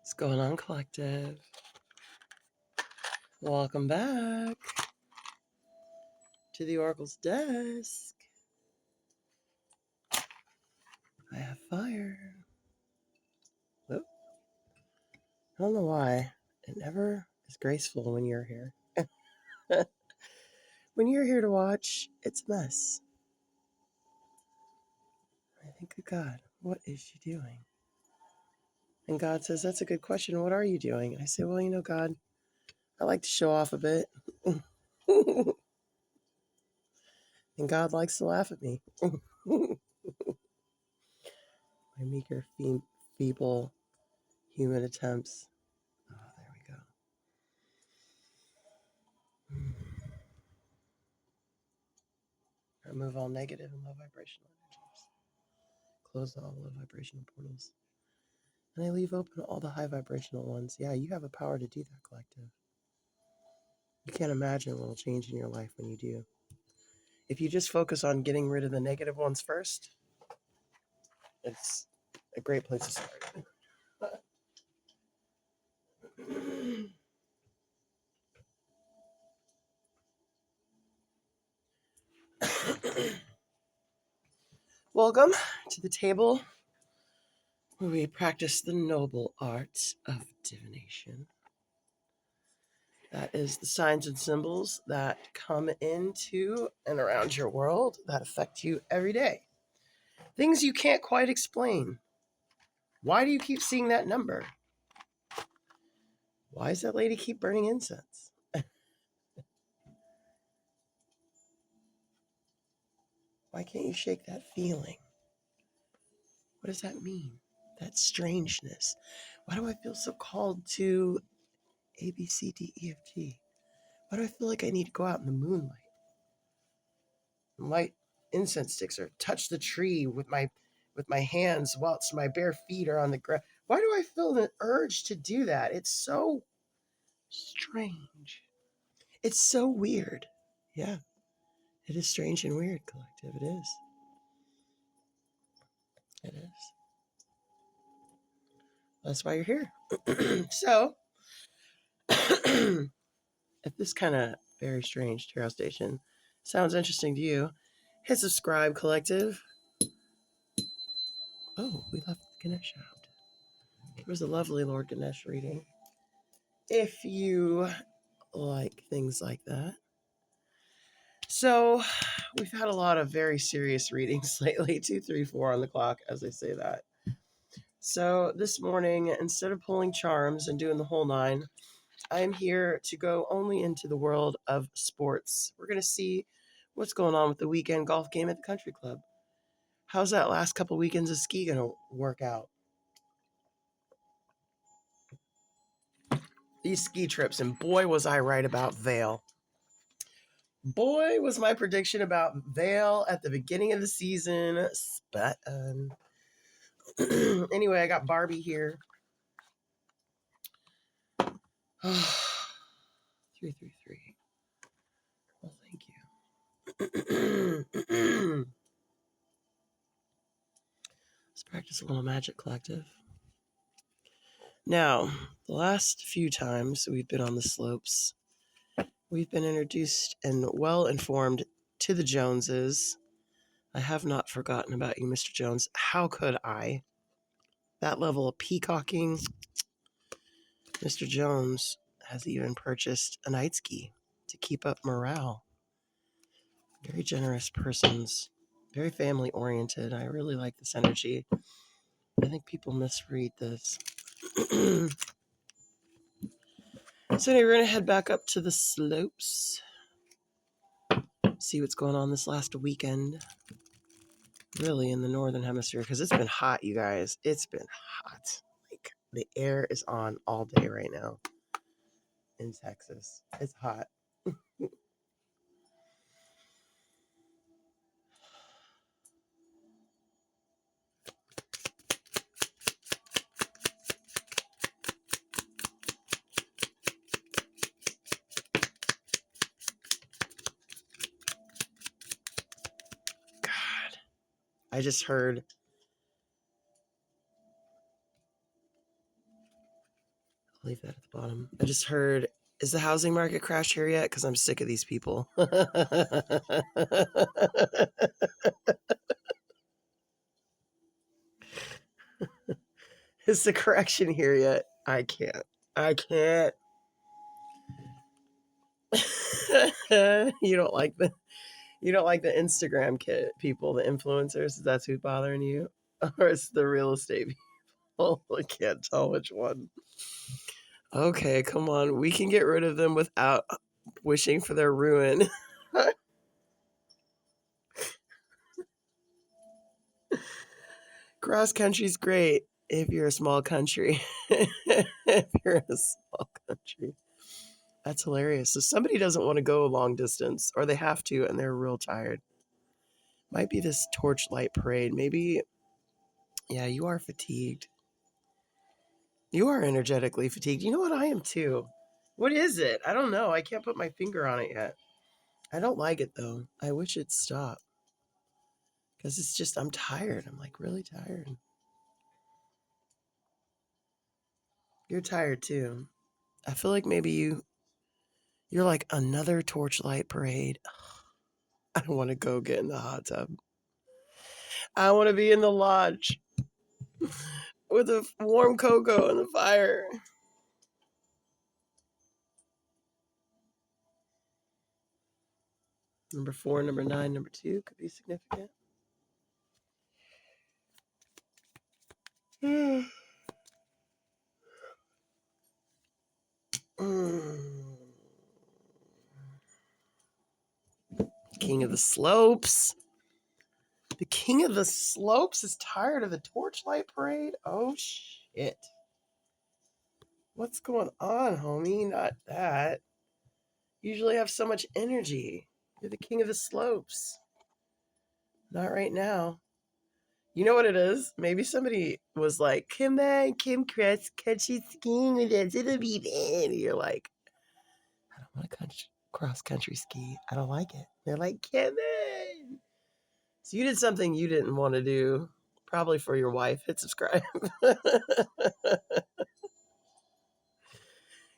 What's going on, collective? Welcome back to the Oracle's desk. I have fire. Whoop. I don't know why. It never is graceful when you're here. When you're here to watch, it's a mess. I think, good God, what is she doing? And God says, that's a good question. What are you doing? And I say, well, God, I like to show off a bit. And God likes to laugh at me. My meager, feeble human attempts. Oh, there we go. Remove all negative and low vibrational energies. Close all low vibrational portals. And I leave open all the high vibrational ones. Yeah, you have a power to do that, collective. You can't imagine what will change in your life when you do. If you just focus on getting rid of the negative ones first, it's a great place to start. Welcome to the table where we practice the noble art of divination. That is the signs and symbols that come into and around your world that affect you every day. Things you can't quite explain. Why do you keep seeing that number? Why does that lady keep burning incense? Why can't you shake that feeling? What does that mean? That strangeness. Why do I feel so called to A, B, C, D, E, F, G? Why do I feel like I need to go out in the moonlight and light incense sticks or touch the tree with my hands whilst my bare feet are on the ground? Why do I feel an urge to do that? It's so strange. It's so weird. Yeah, it is strange and weird, collective. It is. It is. That's why you're here. So, if this kind of very strange tarot station sounds interesting to you, hit subscribe, collective. Oh, we left Ganesh out. It was a lovely Lord Ganesh reading. If you like things like that. So, we've had a lot of very serious readings lately, 2, 3, 4 on the clock, as I say that. So, this morning, instead of pulling charms and doing the whole nine, I'm here to go only into the world of sports. We're going to see what's going on with the weekend golf game at the country club. How's that last couple weekends of ski going to work out? These ski trips, and boy, was I right about Vail. Boy, was my prediction about Vail at the beginning of the season spot on. Anyway, I got Barbie here. 333. Well, thank you. Let's practice a little magic, collective. Now, the last few times we've been on the slopes, we've been introduced and well informed to the Joneses. I have not forgotten about you, Mr. Jones. How could I? That level of peacocking. Mr. Jones has even purchased a night ski to keep up morale. Very generous persons. Very family oriented. I really like this energy. I think people misread this. So anyway, we're going to head back up to the slopes. See what's going on this last weekend. Really in the northern hemisphere, because it's been hot, you guys. It's been hot. Like, the air is on all day right now in Texas. It's hot. God. I just heard leave that at the bottom. I just heard, is the housing market crashed here yet? Because I'm sick of these people. Is the correction here yet? I can't. You don't like the Instagram people, the influencers. That's who's bothering you, or it's the real estate people. I can't tell which one. Okay, come on. We can get rid of them without wishing for their ruin. Cross country's great if you're a small country. If you're a small country. That's hilarious. So somebody doesn't want to go long distance, or they have to, and they're real tired. Might be this torchlight parade. Maybe, yeah, you are fatigued. You are energetically fatigued. You know what? I am too. What is it? I don't know. I can't put my finger on it yet. I don't like it though. I wish it'd stop. Because it's just, I'm tired. I'm like really tired. You're tired too. I feel like maybe you're like another torchlight parade. I don't want to go get in the hot tub. I want to be in the lodge with a warm cocoa and the fire. Number 4, number 9, number 2 could be significant. King of the Slopes. The King of the Slopes is tired of the torchlight parade? Oh, shit. What's going on, homie? Not that. You usually have so much energy. You're the King of the Slopes. Not right now. You know what it is? Maybe somebody was like, come on, Kim Cross country skiing with us. It'll be fun. You're like, I don't want to cross country ski. I don't like it. They're like, come on. So you did something you didn't want to do, probably for your wife. Hit subscribe.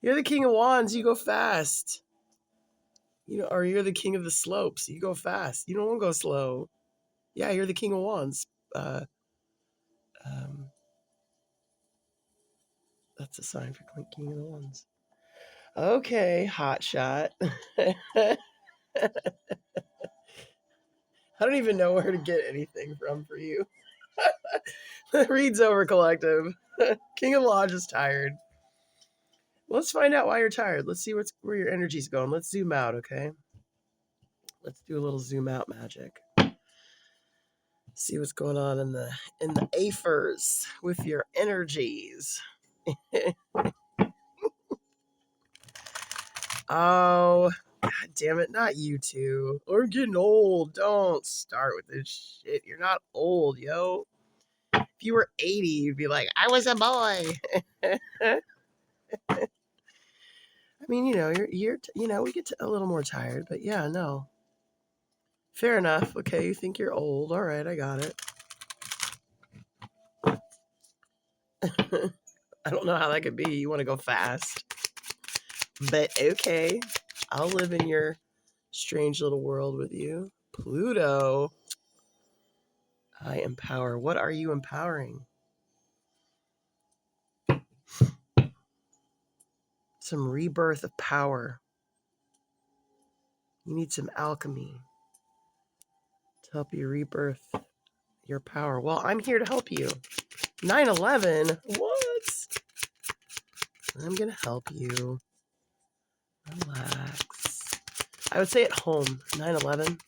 You're the King of Wands. You go fast. You know, or you're the King of the Slopes. You go fast. You don't want to go slow. Yeah, you're the King of Wands. That's a sign for King of the Wands. Okay, hot shot. I don't even know where to get anything from for you. Reads over collective. King of Lodge is tired. Let's find out why you're tired. Let's see where your energy's going. Let's zoom out, okay? Let's do a little zoom out magic. See what's going on in the AFers with your energies. Oh, God damn it. Not you two. I'm getting old. Don't start with this shit. You're not old, yo. If you were 80, you'd be like, I was a boy. I mean, you know, we get a little more tired, but yeah, no. Fair enough. Okay, you think you're old. All right, I got it. I don't know how that could be. You want to go fast. But okay, I'll live in your strange little world with you. Pluto. I empower. What are you empowering? Some rebirth of power. You need some alchemy to help you rebirth your power. Well, I'm here to help you. 9/11? What? I'm going to help you. Relax. I would say at home. 9/11.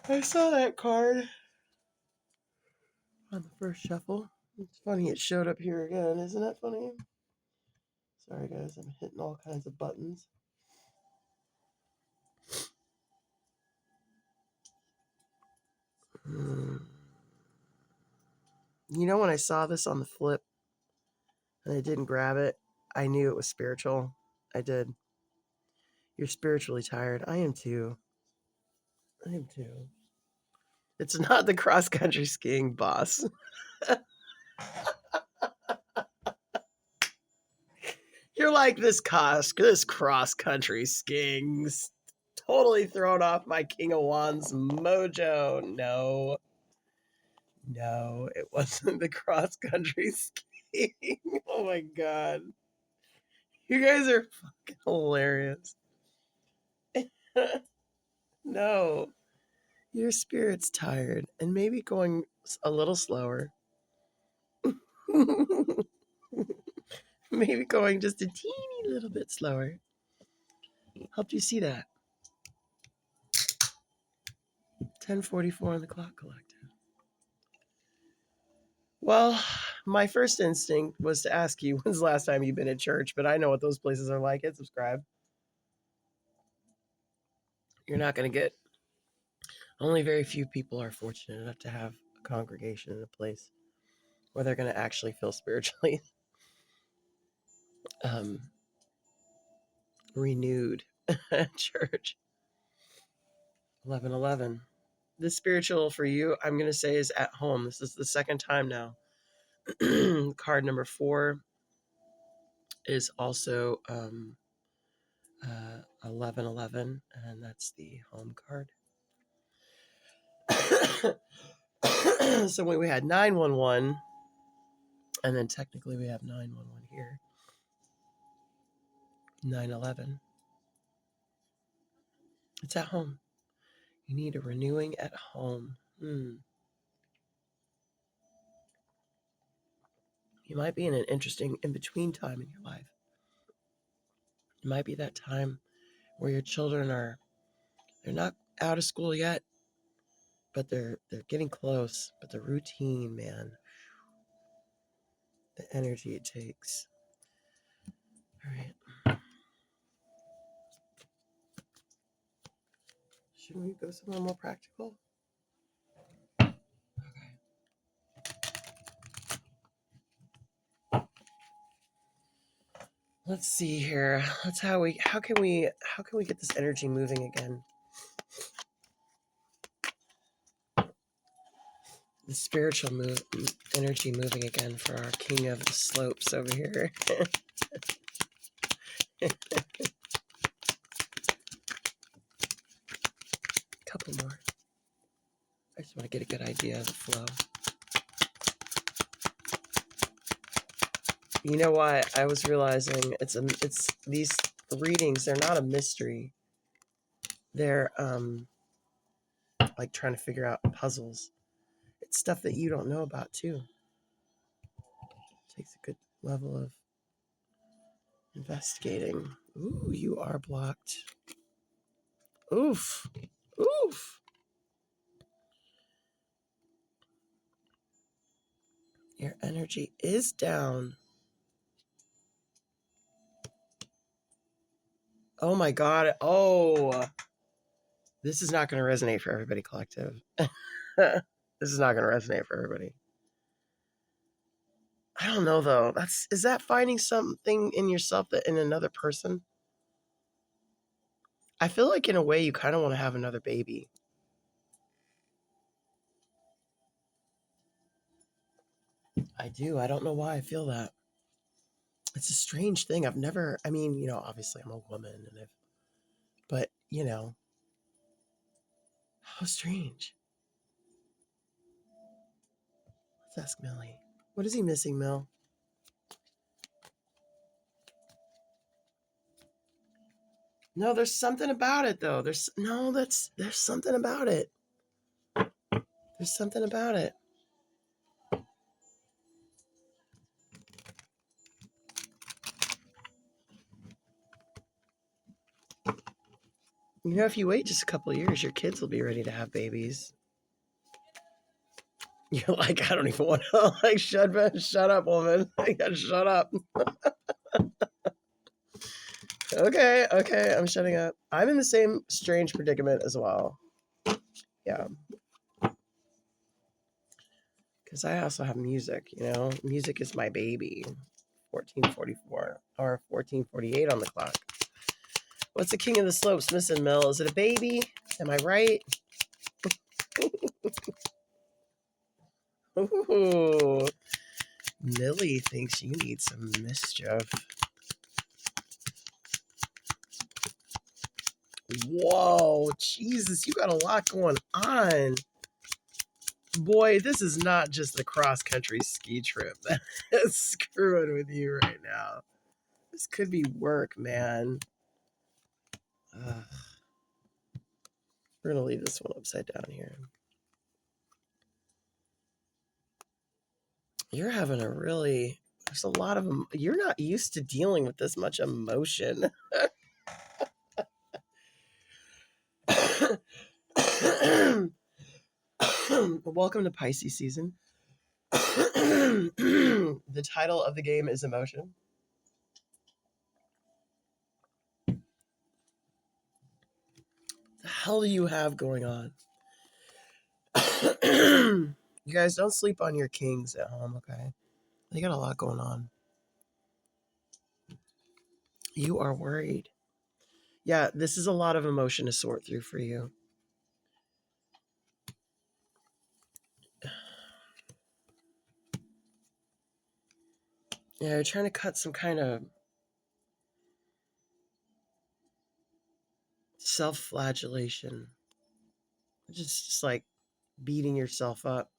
I saw that card on the first shuffle. It's funny it showed up here again. Isn't that funny? Sorry, guys. I'm hitting all kinds of buttons. You know, when I saw this on the flip and I didn't grab it, I knew it was spiritual. I did. You're spiritually tired. I am too. It's not the cross-country skiing, boss. You're like, this cross-country skiing's totally thrown off my King of Wands mojo. No, it wasn't the cross-country skiing. Oh my God. You guys are fucking hilarious. No, your spirit's tired and maybe going a little slower. Maybe going just a teeny little bit slower. Helped you see that. 10:44 on the clock collective. Well, my first instinct was to ask you, when's the last time you've been at church? But I know what those places are like. Hit subscribe. You're not going to get... Only very few people are fortunate enough to have a congregation in a place where they're going to actually feel spiritually renewed at church. 11:11. The spiritual for you, I'm going to say, is at home. This is the second time now. Card number 4 is also 11:11, and that's the home card. So we had 911, and then technically we have 911 here. 911. It's at home. You need a renewing at home. You might be in an interesting in-between time in your life. It might be that time where your children they're not out of school yet, but they're getting close. But the routine, man, the energy it takes. All right. Shouldn't we go somewhere more practical? Okay. Let's see here. How can we get this energy moving again? The spiritual energy moving again for our king of the slopes over here. Couple more. I just want to get a good idea of the flow. You know what? I was realizing it's these readings, they're not a mystery. They're like trying to figure out puzzles. It's stuff that you don't know about too. It takes a good level of investigating. Ooh, you are blocked. Oof. Your energy is down. Oh my God. Oh, this is not going to resonate for everybody, collective. This is not going to resonate for everybody. I don't know though. Is that finding something in yourself that in another person? I feel like in a way you kind of want to have another baby. I do. I don't know why I feel that. It's a strange thing. Obviously I'm a woman but how strange. Let's ask Millie. What is he missing, Mel? No, there's something about it though. There's something about it. There's something about it. If you wait just a couple of years, your kids will be ready to have babies. You're like, I don't even want to shut up, woman. Shut up. Okay, I'm shutting up. I'm in the same strange predicament as well. Yeah. Because I also have music, Music is my baby. 14:44 or 14:48 on the clock. What's the king of the slopes missing, Mel? Is it a baby? Am I right? Ooh, Lily thinks you need some mischief. Whoa, Jesus, you got a lot going on. Boy, this is not just the cross-country ski trip that's screwing with you right now. This could be work, man. Ugh. We're going to leave this one upside down here. You're having a really... There's a lot of... You're not used to dealing with this much emotion. Welcome to Pisces season. The title of the game is Emotion. The hell do you have going on? You guys don't sleep on your kings at home, okay? They got a lot going on. You are worried. Yeah, this is a lot of emotion to sort through for you. Yeah, you're trying to cut some kind of self-flagellation. Just like beating yourself up.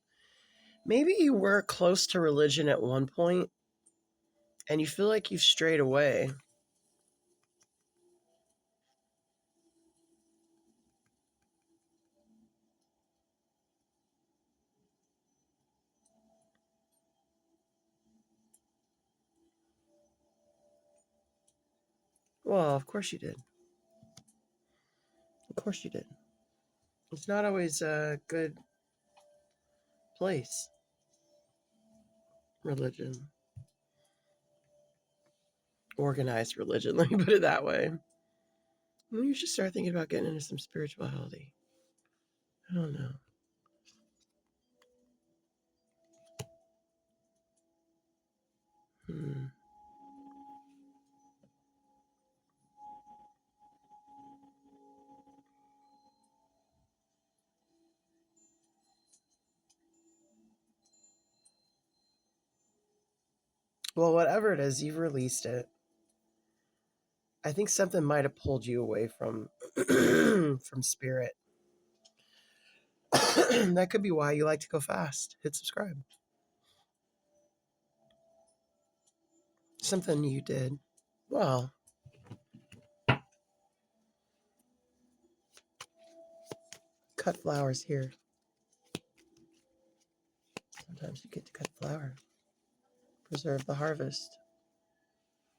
Maybe you were close to religion at one point, and you feel like you've strayed away. Well, of course you did. Of course you did. It's not always a good place, religion. Organized religion, let me put it that way. Well, you should start thinking about getting into some spirituality. I don't know. Well, whatever it is, you've released it. I think something might have pulled you away from from spirit. That could be why you like to go fast. Hit subscribe. Something you did. Well, cut flowers here. Sometimes you get to cut flower. Preserve the harvest.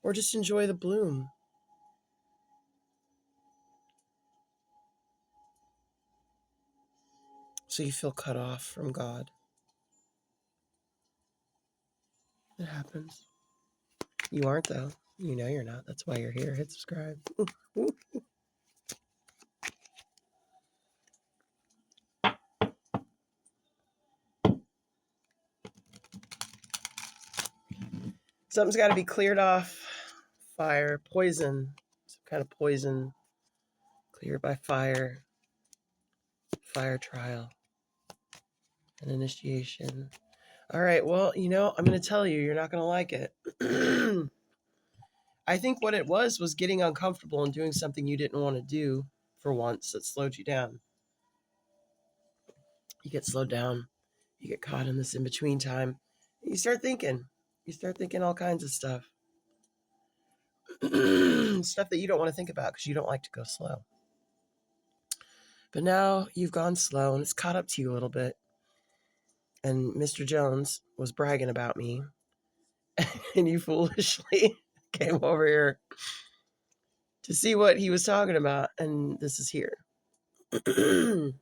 Or just enjoy the bloom. So you feel cut off from God. It happens. You aren't, though. You know you're not. That's why you're here. Hit subscribe. Something's got to be cleared off. Fire, poison, some kind of poison. Cleared by fire. Fire trial. An initiation. All right, well, I'm going to tell you, you're not going to like it. I think what it was getting uncomfortable and doing something you didn't want to do for once that slowed you down. You get slowed down. You get caught in this in-between time. You start thinking. You start thinking all kinds of stuff. Stuff that you don't want to think about because you don't like to go slow. But now you've gone slow and it's caught up to you a little bit. And Mr. Jones was bragging about me. And you foolishly came over here to see what he was talking about. And this is here. And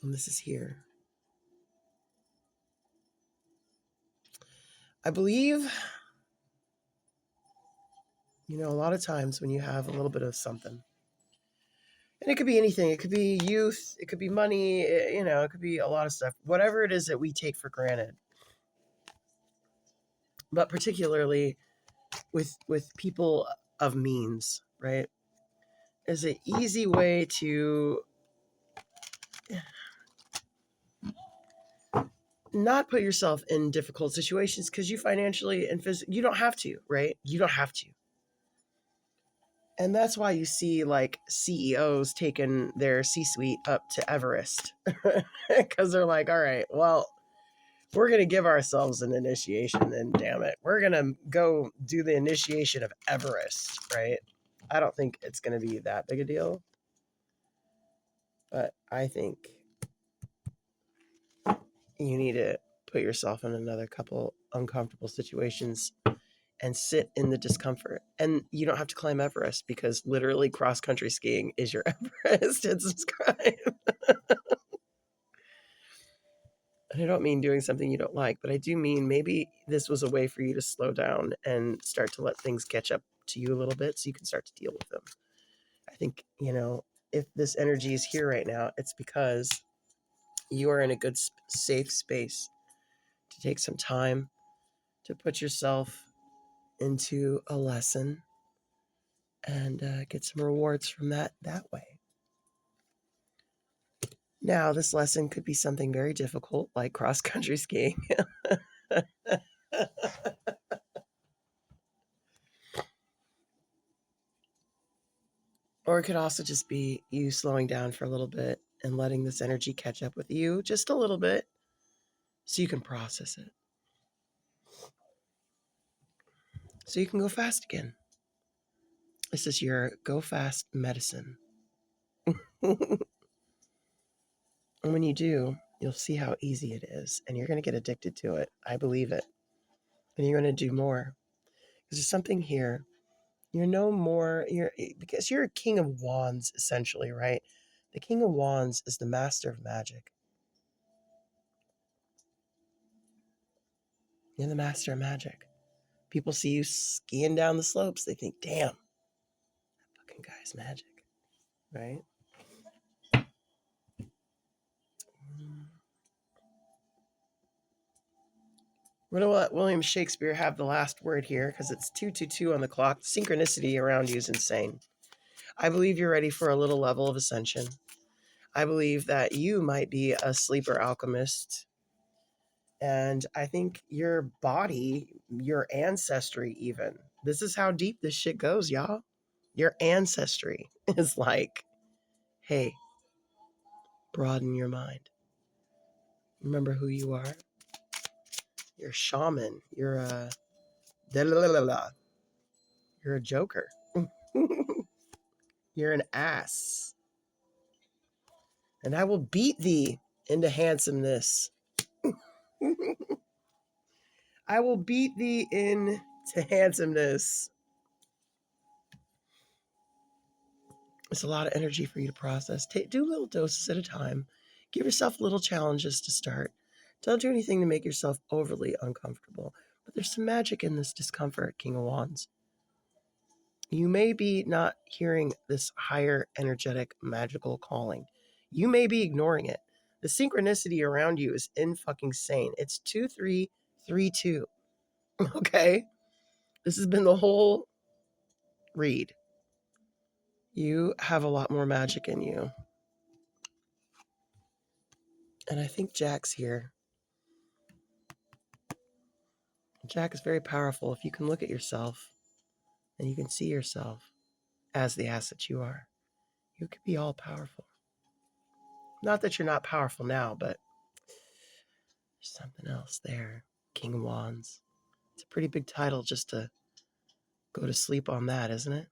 this is here. I believe, a lot of times when you have a little bit of something, and it could be anything, it could be youth, it could be money, it could be a lot of stuff, whatever it is that we take for granted. But particularly with people of means, right? Is an easy way to not put yourself in difficult situations because you financially and physically, you don't have to, right? You don't have to. And that's why you see like CEOs taking their C-suite up to Everest because they're like, all right, well, we're going to give ourselves an initiation and damn it, we're going to go do the initiation of Everest, right? I don't think it's going to be that big a deal, but I think you need to put yourself in another couple uncomfortable situations and sit in the discomfort. And you don't have to climb Everest because literally cross country skiing is your Everest. And subscribe. And I don't mean doing something you don't like, but I do mean maybe this was a way for you to slow down and start to let things catch up to you a little bit so you can start to deal with them. I think, if this energy is here right now, it's because you are in a good, safe space to take some time to put yourself into a lesson and get some rewards from that way. Now, this lesson could be something very difficult, like cross-country skiing. Or it could also just be you slowing down for a little bit and letting this energy catch up with you just a little bit so you can process it. So you can go fast again. This is your go fast medicine. And when you do, you'll see how easy it is and you're going to get addicted to it. I believe it. And you're going to do more. Because there's something here. You're no more, because you're a king of wands, essentially, right? The king of wands is the master of magic. You're the master of magic. People see you skiing down the slopes. They think, damn, that fucking guy's magic, right? We're going to let William Shakespeare have the last word here because it's 2:22 on the clock. The synchronicity around you is insane. I believe you're ready for a little level of ascension. I believe that you might be a sleeper alchemist. And I think your body, your ancestry even, this is how deep this shit goes, y'all. Your ancestry is like, hey, broaden your mind. Remember who you are. You're a shaman. You're a You're a joker. You're an ass. And I will beat thee into handsomeness. I will beat thee into handsomeness. It's a lot of energy for you to process. Do little doses at a time. Give yourself little challenges to start. Don't do anything to make yourself overly uncomfortable. But there's some magic in this discomfort, King of Wands. You may be not hearing this higher energetic magical calling. You may be ignoring it. The synchronicity around you is in-fucking-sane. It's 2332. Okay? This has been the whole read. You have a lot more magic in you. And I think Jack's here. Jack is very powerful. If you can look at yourself and you can see yourself as the asset you are, you could be all powerful. Not that you're not powerful now, but there's something else there. King of Wands. It's a pretty big title just to go to sleep on that, isn't it?